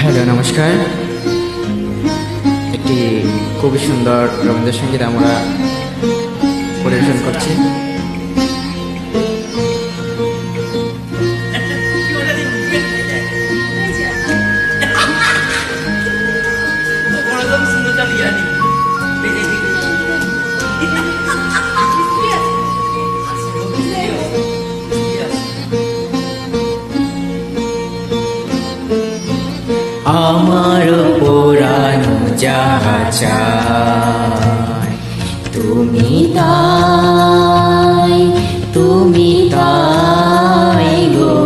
Hello, নমস্কার। একটি খুবই সুন্দর রবীন্দ্রসঙ্গীত আমরা পরিবেশন করছি। আমার পুরানো যাহা চাই, তুমি তাই, তুমি তাই গো।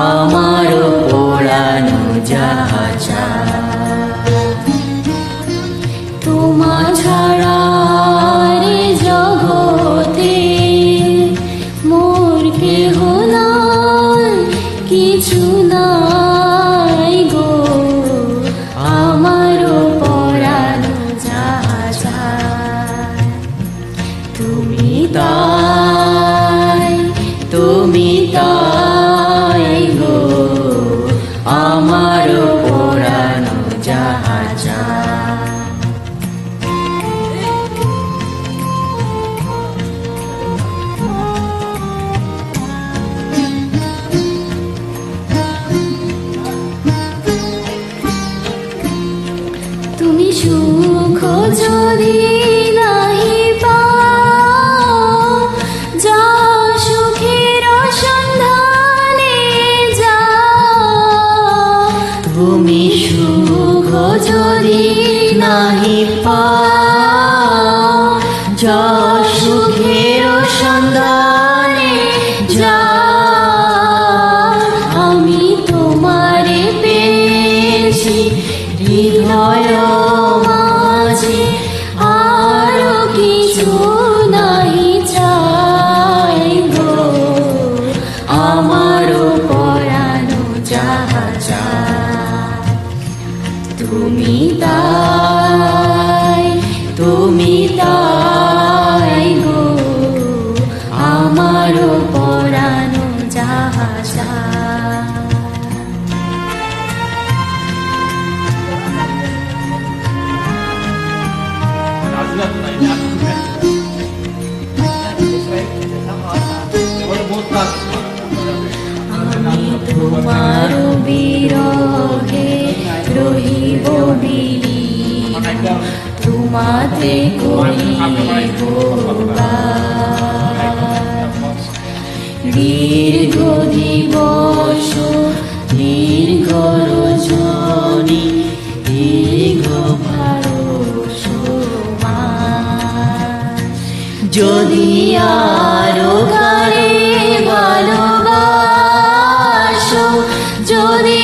আমার পুরানো যাহা চাই, তোমা ছাড়া রে জগতে মোর কেহ নাই, কিছু নাই গো। আমার পরানো যাহা চাই, তুমি তাই, তুমি তাই গো। আমার পরানো যাহা চাই। তুমি সুখ যদি নাহি পাও, যা সুখের সন্ধানে যাও। তুমি সুখ যদি নাহি পাও, যা সুখের সন্ধানে যাও। আমি তোমারে পেয়েছি হৃদয় মাঝে, আরো কিছু নাহি চাই গো। আমার পরানো যাহা চাই, তুমি তাই, তুমি তাই গো। আমার পরানো যাহা চাই। আমি তোমার বিরহে রহিব বিলীন, তোমাতে করিব বাস। দীর্ঘ দিবস, দীর্ঘ রজনী, দীর্ঘ ভারস মাস। যদি আরো গারে ভালোবাসো, যদি